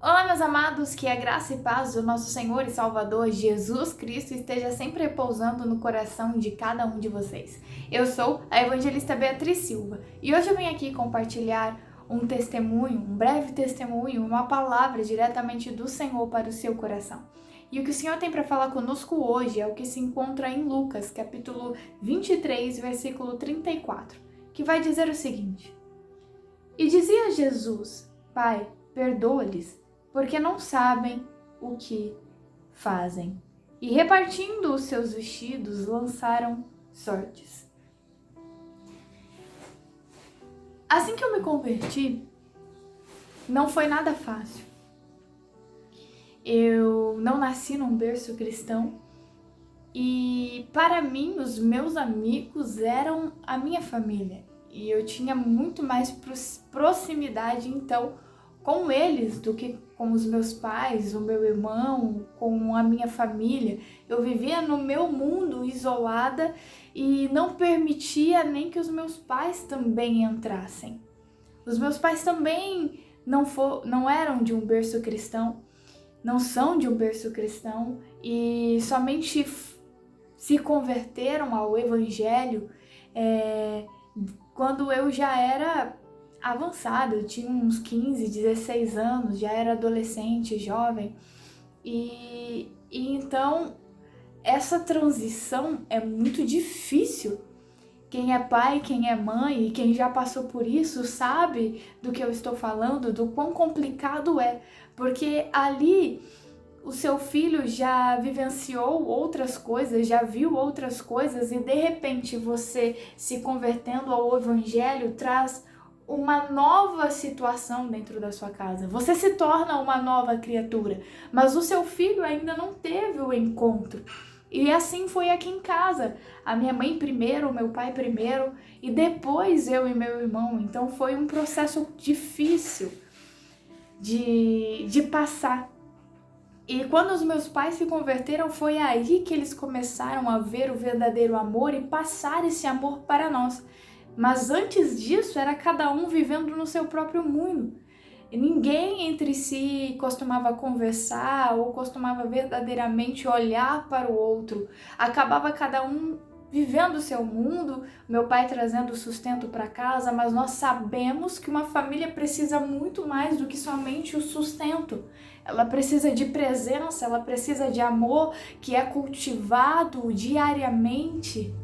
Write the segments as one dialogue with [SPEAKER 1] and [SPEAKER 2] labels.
[SPEAKER 1] Olá, meus amados, que a graça e paz do nosso Senhor e Salvador Jesus Cristo esteja sempre repousando no coração de cada um de vocês. Eu sou a evangelista Beatriz Silva e hoje eu venho aqui compartilhar um testemunho, um breve testemunho, uma palavra diretamente do Senhor para o seu coração. E o que o Senhor tem para falar conosco hoje é o que se encontra em Lucas, capítulo 23, versículo 34, que vai dizer o seguinte: E dizia Jesus: Pai, perdoa-lhes, porque não sabem o que fazem. E repartindo os seus vestidos, lançaram sortes. Assim que eu me converti, não foi nada fácil. Eu não nasci num berço cristão e, para mim, os meus amigos eram a minha família. E eu tinha muito mais proximidade, então, com eles do que com os meus pais, o meu irmão, com a minha família. Eu vivia no meu mundo isolada e não permitia nem que os meus pais também entrassem. Os meus pais também não eram de um berço cristão, não são de um berço cristão e somente se converteram ao evangelho quando eu já era avançada, eu tinha uns 15, 16 anos, já era adolescente, jovem, e então essa transição é muito difícil. Quem é pai, quem é mãe e quem já passou por isso sabe do que eu estou falando, do quão complicado é, porque ali o seu filho já vivenciou outras coisas, já viu outras coisas e de repente você se convertendo ao evangelho traz uma nova situação dentro da sua casa. Você se torna uma nova criatura, mas o seu filho ainda não teve o encontro. E assim foi aqui em casa. A minha mãe primeiro, o meu pai primeiro e depois eu e meu irmão. Então foi um processo difícil de passar. E quando os meus pais se converteram, foi aí que eles começaram a ver o verdadeiro amor e passar esse amor para nós. Mas antes disso, era cada um vivendo no seu próprio mundo. E ninguém entre si costumava conversar ou costumava verdadeiramente olhar para o outro. Acabava cada um vivendo o seu mundo, meu pai trazendo sustento para casa, mas nós sabemos que uma família precisa muito mais do que somente o sustento. Ela precisa de presença, ela precisa de amor que é cultivado diariamente.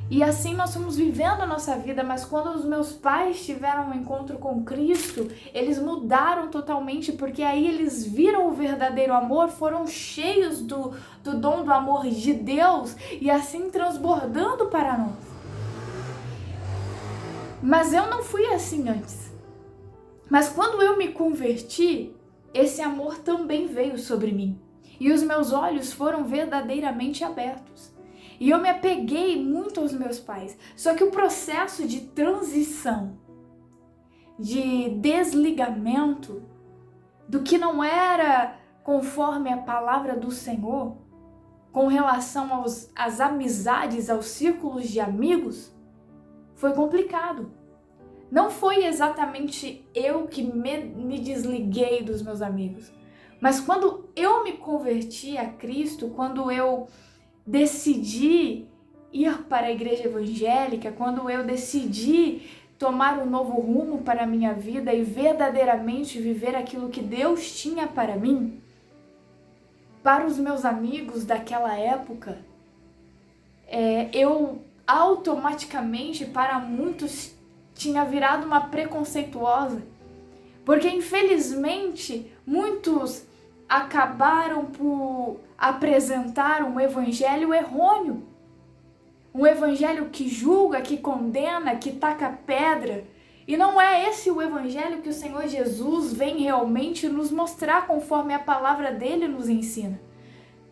[SPEAKER 1] E assim nós fomos vivendo a nossa vida, mas quando os meus pais tiveram um encontro com Cristo, eles mudaram totalmente, porque aí eles viram o verdadeiro amor, foram cheios do dom do amor de Deus e assim transbordando para nós. Mas eu não fui assim antes. Mas quando eu me converti, esse amor também veio sobre mim e os meus olhos foram verdadeiramente abertos. E eu me apeguei muito aos meus pais. Só que o processo de transição, de desligamento do que não era conforme a palavra do Senhor, com relação às amizades, aos círculos de amigos, foi complicado. Não foi exatamente eu que me desliguei dos meus amigos. Mas quando eu me converti a Cristo, quando eu decidi ir para a igreja evangélica, quando eu decidi tomar um novo rumo para a minha vida e verdadeiramente viver aquilo que Deus tinha para mim, para os meus amigos daquela época, eu automaticamente, para muitos, tinha virado uma preconceituosa, porque infelizmente muitos acabaram por apresentar um evangelho errôneo. Um evangelho que julga, que condena, que taca pedra. E não é esse o evangelho que o Senhor Jesus vem realmente nos mostrar conforme a palavra dele nos ensina.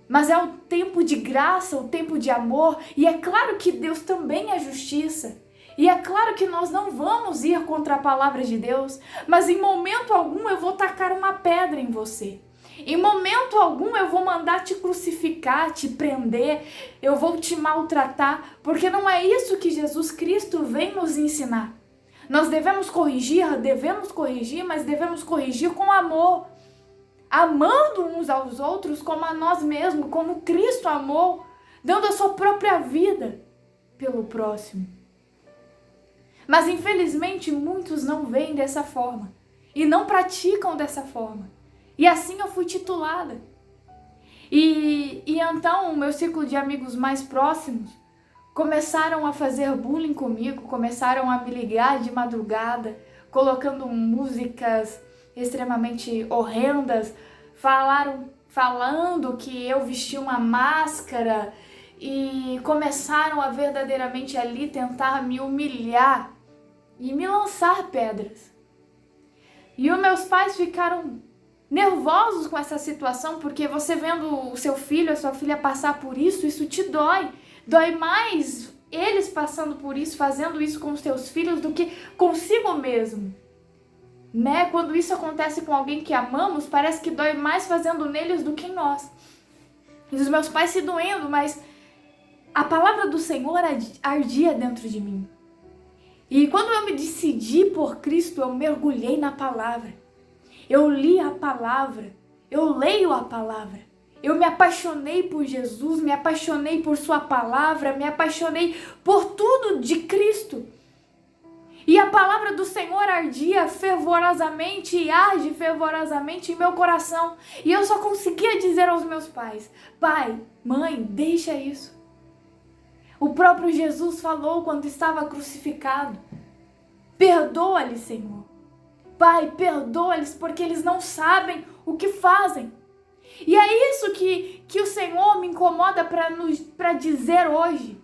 [SPEAKER 1] Mas é o tempo de graça, o tempo de amor, e é claro que Deus também é justiça. E é claro que nós não vamos ir contra a palavra de Deus, mas em momento algum eu vou tacar uma pedra em você. Em momento algum eu vou mandar te crucificar, te prender, eu vou te maltratar, porque não é isso que Jesus Cristo vem nos ensinar. Nós devemos corrigir, mas devemos corrigir com amor. amando uns aos outros como a nós mesmos, como Cristo amou, dando a sua própria vida pelo próximo. Mas infelizmente muitos não veem dessa forma e não praticam dessa forma. E assim eu fui titulada. E então o meu círculo de amigos mais próximos começaram a fazer bullying comigo, começaram a me ligar de madrugada, colocando músicas extremamente horrendas, falando que eu vestia uma máscara e começaram a verdadeiramente ali tentar me humilhar e me lançar pedras. E os meus pais ficaram nervosos com essa situação, porque você vendo o seu filho, a sua filha passar por isso te dói. Dói mais eles passando por isso, fazendo isso com os teus filhos, do que consigo mesmo. Né? Quando isso acontece com alguém que amamos, parece que dói mais fazendo neles do que em nós. E os meus pais se doendo, mas a palavra do Senhor ardia dentro de mim. E quando eu me decidi por Cristo, eu mergulhei na palavra. Eu li a palavra, eu leio a palavra. Eu me apaixonei por Jesus, me apaixonei por sua palavra, me apaixonei por tudo de Cristo. E a palavra do Senhor ardia fervorosamente e arde fervorosamente em meu coração. E eu só conseguia dizer aos meus pais: pai, mãe, deixa isso. O próprio Jesus falou quando estava crucificado: perdoa-lhes, Senhor. Pai, perdoa-lhes porque eles não sabem o que fazem. E é isso que o Senhor me incomoda para dizer hoje.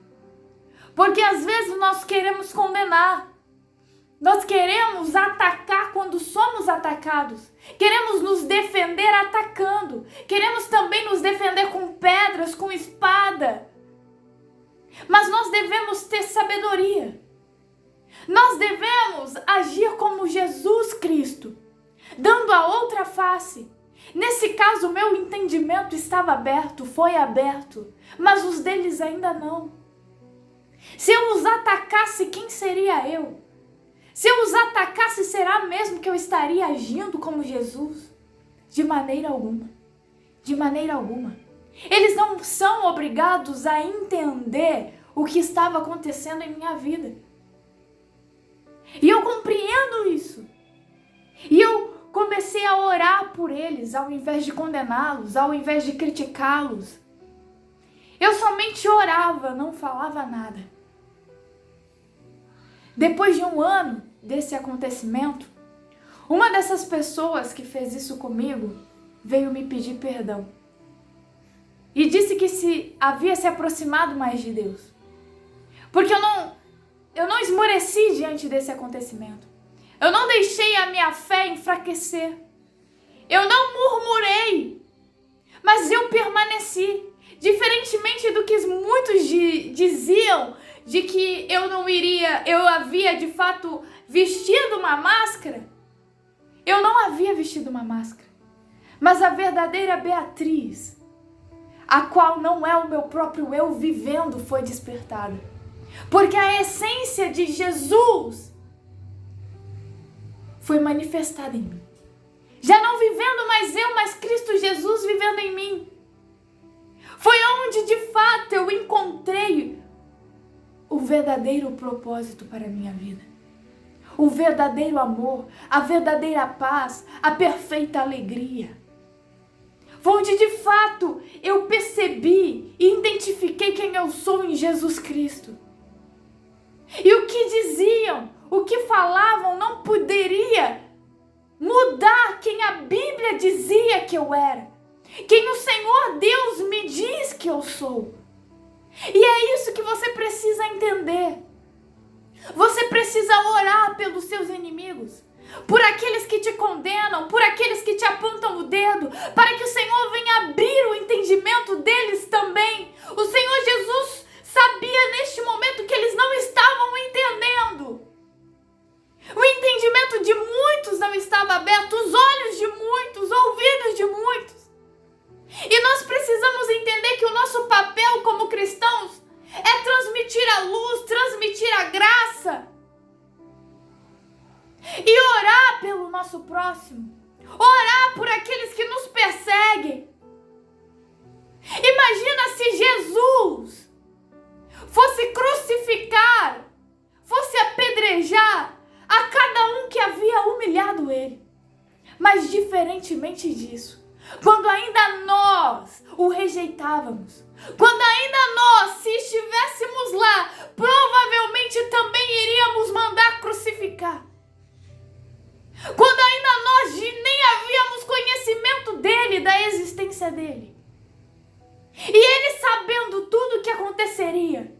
[SPEAKER 1] Porque às vezes nós queremos condenar. Nós queremos atacar quando somos atacados. Queremos nos defender atacando. Queremos também nos defender com pedras, com espada. Mas nós devemos ter sabedoria. Nós devemos agir como Jesus Cristo, dando a outra face. Nesse caso, o meu entendimento estava aberto, foi aberto, mas os deles ainda não. Se eu os atacasse, quem seria eu? Se eu os atacasse, será mesmo que eu estaria agindo como Jesus? De maneira alguma. De maneira alguma. Eles não são obrigados a entender o que estava acontecendo em minha vida. E eu compreendo isso. E eu comecei a orar por eles, ao invés de condená-los, ao invés de criticá-los. Eu somente orava, não falava nada. Depois de um ano desse acontecimento, uma dessas pessoas que fez isso comigo veio me pedir perdão. E disse que havia se aproximado mais de Deus. Porque eu não esmoreci diante desse acontecimento. Eu não deixei a minha fé enfraquecer. Eu não murmurei, mas eu permaneci. Diferentemente do que muitos diziam, de que eu havia de fato vestido uma máscara. Eu não havia vestido uma máscara. Mas a verdadeira Beatriz, a qual não é o meu próprio eu vivendo, foi despertada. Porque a essência de Jesus foi manifestada em mim. Já não vivendo mais eu, mas Cristo Jesus vivendo em mim. Foi onde de fato eu encontrei o verdadeiro propósito para a minha vida. O verdadeiro amor, a verdadeira paz, a perfeita alegria. Foi onde de fato eu percebi e identifiquei quem eu sou em Jesus Cristo. E o que diziam, o que falavam não poderia mudar quem a Bíblia dizia que eu era. Quem o Senhor Deus me diz que eu sou. E é isso que você precisa entender. Você precisa orar pelos seus inimigos, por aqueles que te condenam, por aqueles que te apontam o dedo, para que o Senhor venha abrir o entendimento deles também. O Senhor Jesus sabia neste momento que eles não estavam entendendo. O entendimento de muitos não estava aberto, os olhos de muitos, os ouvidos de muitos. E nós precisamos entender que o nosso papel como cristãos é transmitir a luz, transmitir a graça. E orar pelo nosso próximo. orar por aqueles que nos perseguem. Imagina se Jesus fosse crucificar, fosse apedrejar a cada um que havia humilhado ele. Mas diferentemente disso, quando ainda nós o rejeitávamos, quando ainda nós, se estivéssemos lá, provavelmente também iríamos mandar crucificar. Quando ainda nós nem havíamos conhecimento dele, da existência dele. E ele sabendo tudo o que aconteceria,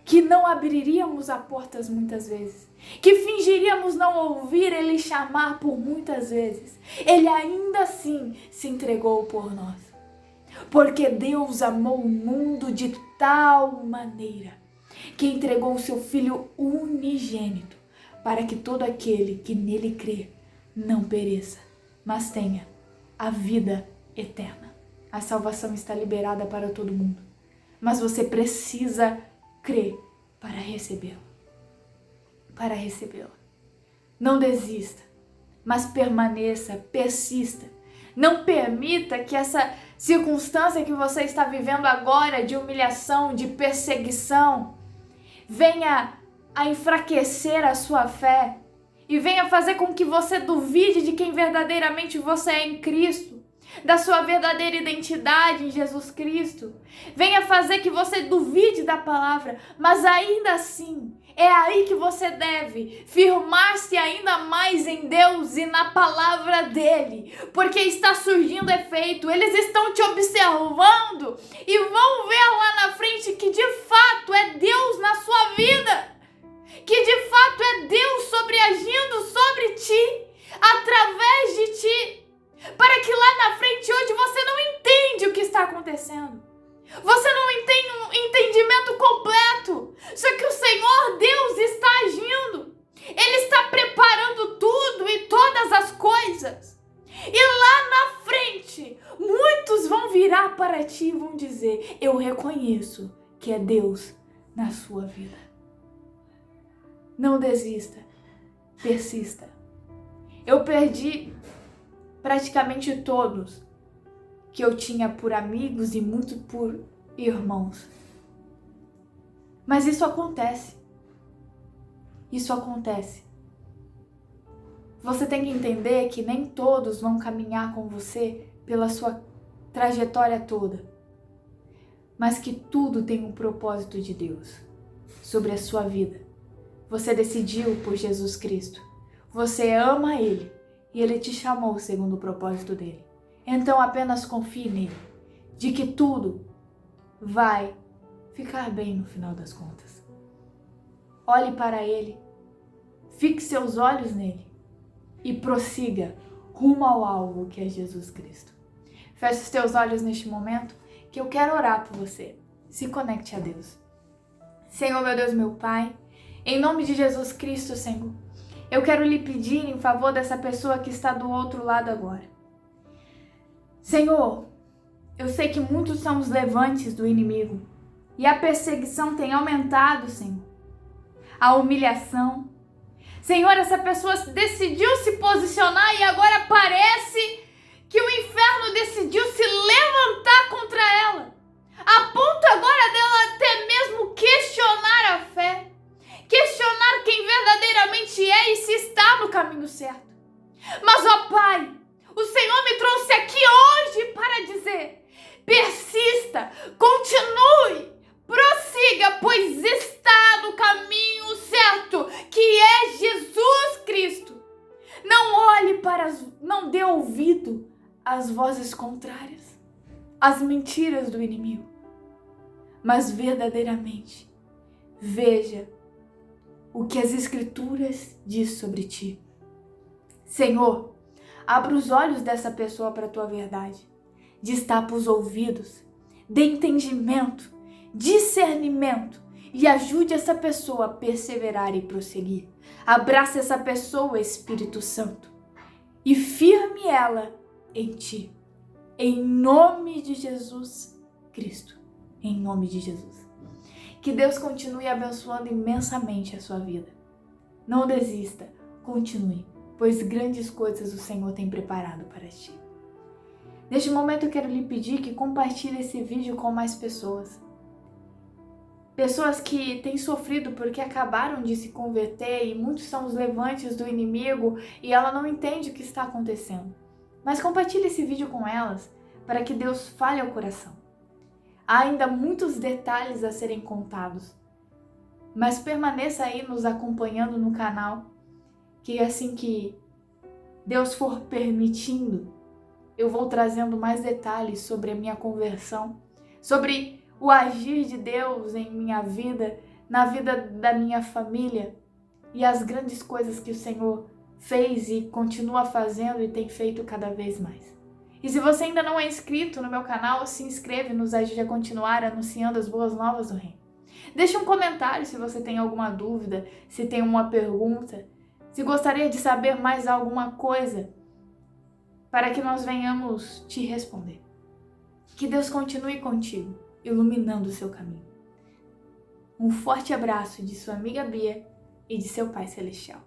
[SPEAKER 1] que não abriríamos as portas muitas vezes, que fingiríamos não ouvir ele chamar por muitas vezes, ele ainda assim se entregou por nós. Porque Deus amou o mundo de tal maneira que entregou o seu Filho unigênito para que todo aquele que nele crê não pereça, mas tenha a vida eterna. A salvação está liberada para todo mundo, mas você precisa crer para recebê-la. Para recebê-la. Não desista, mas permaneça, persista. Não permita que essa circunstância que você está vivendo agora de humilhação, de perseguição, venha a enfraquecer a sua fé e venha fazer com que você duvide de quem verdadeiramente você é em Cristo, da sua verdadeira identidade em Jesus Cristo. Venha fazer que você duvide da palavra, mas ainda assim, é aí que você deve firmar-se ainda mais em Deus e na palavra dele, porque está surgindo efeito, eles estão te observando e vão ver lá na frente que de fato é Deus na sua vida, que de fato é Deus sobreagindo sobre ti, através de ti, para que lá na frente hoje você não entende o que está acontecendo. Você não tem um entendimento completo. Só que o Senhor Deus está agindo. Ele está preparando tudo e todas as coisas. E lá na frente, muitos vão virar para ti e vão dizer: eu reconheço que é Deus na sua vida. Não desista. Persista. Eu perdi praticamente todos que eu tinha por amigos e muito por irmãos. Mas isso acontece. Isso acontece. Você tem que entender que nem todos vão caminhar com você pela sua trajetória toda. Mas que tudo tem um propósito de Deus sobre a sua vida. Você decidiu por Jesus Cristo. Você ama Ele e Ele te chamou segundo o propósito dele. Então apenas confie nele, de que tudo vai ficar bem no final das contas. Olhe para ele, fixe seus olhos nele e prossiga rumo ao alvo que é Jesus Cristo. Feche os teus olhos neste momento que eu quero orar por você. Se conecte a Deus. Senhor, meu Deus, meu Pai, em nome de Jesus Cristo, Senhor, eu quero lhe pedir em favor dessa pessoa que está do outro lado agora. Senhor, eu sei que muitos são os levantes do inimigo e a perseguição tem aumentado, Senhor. A humilhação. Senhor, essa pessoa decidiu se posicionar e agora parece que o inferno decidiu se levantar contra ela, a ponto agora dela até mesmo questionar a fé, questionar quem verdadeiramente é e se está no caminho certo. Mas, ó Pai, o Senhor me trouxe aqui hoje para dizer: persista, continue, prossiga, pois está no caminho certo, que é Jesus Cristo. Não dê ouvido às vozes contrárias, às mentiras do inimigo, mas verdadeiramente veja o que as Escrituras diz sobre ti. Senhor, abra os olhos dessa pessoa para a tua verdade. Destapa os ouvidos. Dê entendimento, discernimento e ajude essa pessoa a perseverar e prosseguir. Abraça essa pessoa, Espírito Santo, e firme ela em ti. Em nome de Jesus Cristo. Em nome de Jesus. Que Deus continue abençoando imensamente a sua vida. Não desista. Continue. pois grandes coisas o Senhor tem preparado para ti. Neste momento eu quero lhe pedir que compartilhe esse vídeo com mais pessoas. Pessoas que têm sofrido porque acabaram de se converter e muitos são os levantes do inimigo e ela não entende o que está acontecendo. Mas compartilhe esse vídeo com elas para que Deus fale ao coração. Há ainda muitos detalhes a serem contados, mas permaneça aí nos acompanhando no canal, que assim que Deus for permitindo, eu vou trazendo mais detalhes sobre a minha conversão, sobre o agir de Deus em minha vida, na vida da minha família e as grandes coisas que o Senhor fez e continua fazendo e tem feito cada vez mais. E se você ainda não é inscrito no meu canal, se inscreve, nos ajude a continuar anunciando as boas novas do reino. Deixe um comentário se você tem alguma dúvida, se tem uma pergunta, se gostaria de saber mais alguma coisa, para que nós venhamos te responder. Que Deus continue contigo, iluminando o seu caminho. Um forte abraço de sua amiga Bia e de seu Pai Celestial.